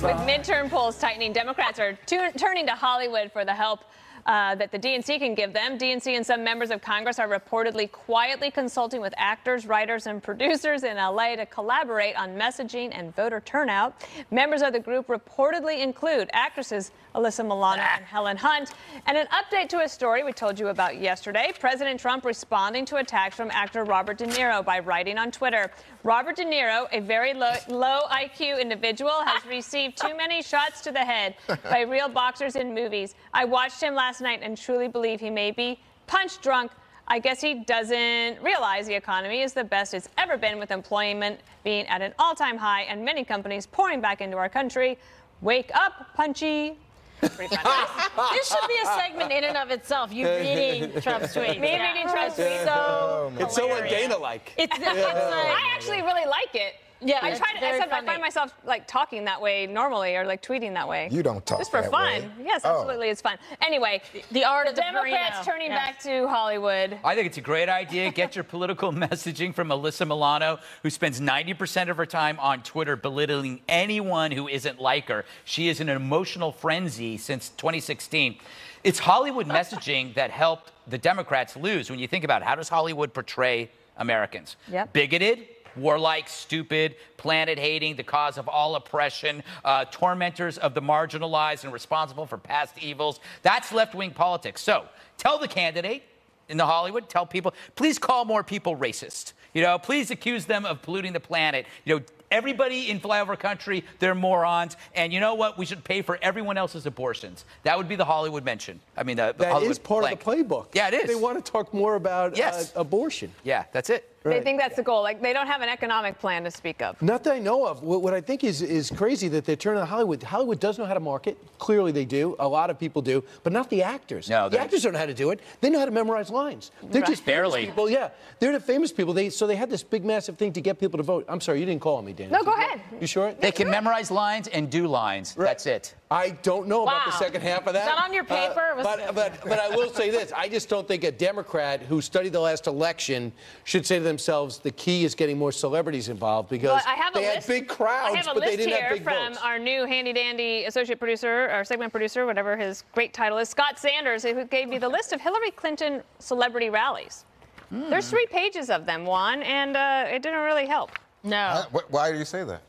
With midterm polls tightening, Democrats are turning to Hollywood for the help that the DNC can give them. DNC and some members of Congress are reportedly quietly consulting with actors, writers, and producers in L.A. to collaborate on messaging and voter turnout. Members of the group reportedly include actresses Alyssa Milano and Helen Hunt. And an update to a story we told you about yesterday. President Trump responding to attacks from actor Robert De Niro by writing on Twitter. Robert De Niro, a very low IQ individual, has received too many shots to the head by real boxers in movies. I watched him last night and truly believe he may be punch drunk. I guess he doesn't realize the economy is the best it's ever been, with employment being at an all-time high and many companies pouring back into our country. Wake up, Punchy. This should be a segment in and of itself. You reading Trump's tweets. Me reading Trump's tweets. So it's so Dana-like. I actually really like it. Yeah, I find myself like talking that way normally, or like tweeting that way. You don't talk just for that fun. way. Yes, absolutely, it's fun. Anyway, the art of the Democrats turning back to Hollywood. I think it's a great idea. Get your political messaging from Alyssa Milano, who spends 90% of her time on Twitter belittling anyone who isn't like her. She is in an emotional frenzy since 2016. It's Hollywood messaging that helped the Democrats lose. When you think about it, how does Hollywood portray Americans? Yep. Bigoted, warlike, stupid, planet-hating, the cause of all oppression, tormentors of the marginalized and responsible for past evils. That's left-wing politics. So tell the candidate in the Hollywood, tell people, please call more people racist. You know, please accuse them of polluting the planet. You know, everybody in flyover country, they're morons. And you know what? We should pay for everyone else's abortions. That would be the Hollywood mention. I mean, the that Hollywood is part of the playbook. Yeah, it is. They want to talk more about abortion. Yeah, that's it. They think that's the goal. Like, they don't have an economic plan to speak of. Not that I know of. What I think is crazy that they're turning to Hollywood. Hollywood does know how to market. Clearly they do. A lot of people do. But not the actors. No, the actors don't know how to do it. They know how to memorize lines. They're just barely. People. Yeah, they're the famous people. So they had this big, massive thing to get people to vote. I'm sorry, you didn't call on me, Dan. No, go ahead. You sure? They can memorize lines and do lines. Right. That's it. I don't know about the second half of that. Is that on your paper? But I will say this. I just don't think a Democrat who studied the last election should say to themselves the key is getting more celebrities involved, because they had big crowds, but they didn't have big votes. I have a list here from our new handy-dandy associate producer, or segment producer, whatever his great title is, Scott Sanders, who gave me the list of Hillary Clinton celebrity rallies. There's 3 pages of them, Juan, and it didn't really help. No. Why do you say that?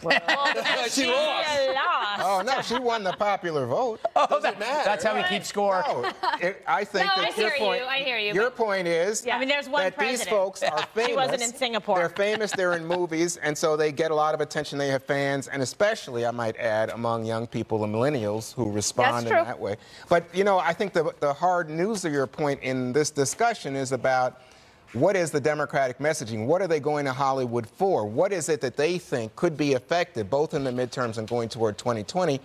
Well, she lost. Oh, no, she won the popular vote. Doesn't matter. That's how we keep score. No, I think that I hear you. Your point is I mean, there's one that president. these folks are famous. He wasn't in Singapore. They're famous, they're in movies, and so they get a lot of attention. They have fans, and especially, I might add, among young people and millennials who respond in that way. But, you know, I think the hard news of your point in this discussion is about what is the Democratic messaging? What are they going to Hollywood for? What is it that they think could be effective, both in the midterms and going toward 2020?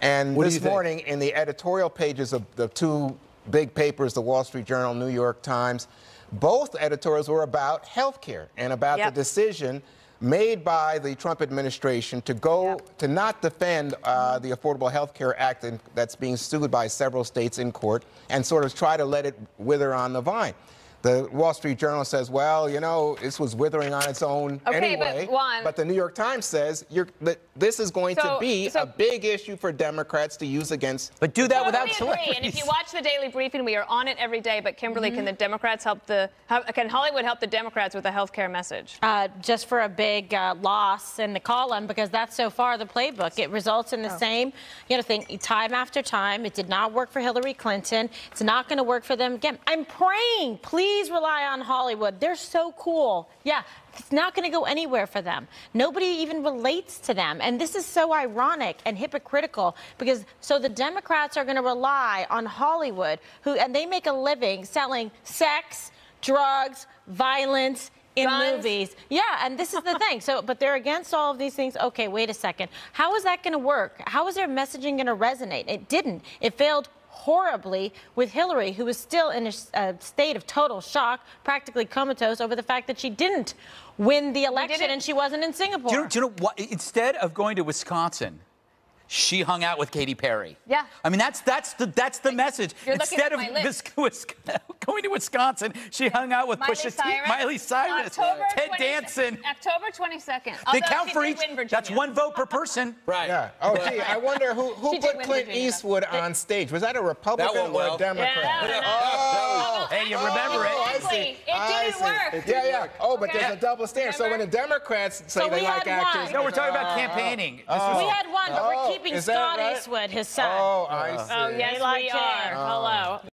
And this morning, in the editorial pages of the 2 big papers, the Wall Street Journal, New York Times, both editorials were about health care and about the decision made by the Trump administration to go to not defend the Affordable Health Care Act that's being sued by several states in court, and sort of try to let it wither on the vine. The Wall Street Journal says, well, you know, this was withering on its own anyway. But the New York Times says that this is going to be a big issue for Democrats to use against. But do that without celebrities. And if you watch the Daily Briefing, we are on it every day. But Kimberly, can the Democrats can Hollywood help the Democrats with a health care message? Just for a big loss in the column, because that's so far the playbook. It results in the same, thing time after time. It did not work for Hillary Clinton. It's not going to work for them again. I'm praying, please rely on Hollywood. They're so cool. Yeah, it's not going to go anywhere for them. Nobody even relates to them. And this is so ironic and hypocritical, because the Democrats are going to rely on Hollywood, and they make a living selling sex, drugs, violence in movies. Yeah, and this is the thing. But they're against all of these things. Okay, wait a second. How is that going to work? How is their messaging going to resonate? It didn't. It failed horribly with Hillary, who was still in a state of total shock, practically comatose, over the fact that she didn't win the election and she wasn't in Singapore. Do you know what? Instead of going to Wisconsin, she hung out with Katy Perry. Yeah. I mean, that's the message. You're Instead of going to Wisconsin, she hung out with Miley Cyrus, Ted Danson. October 22nd. They count for each. That's one vote per person. Right. Yeah. Oh, gee, I wonder who put Clint Eastwood on stage. Was that a Republican or a Democrat? Yeah, hey, you remember it. Exactly. It didn't work. Yeah. Oh, but there's a double standard. So when the Democrats say they like actors. No, we're talking about campaigning. We had one, but we're keeping Scott Eastwood, his son. Oh, I see. Oh, yes, we are. Hello.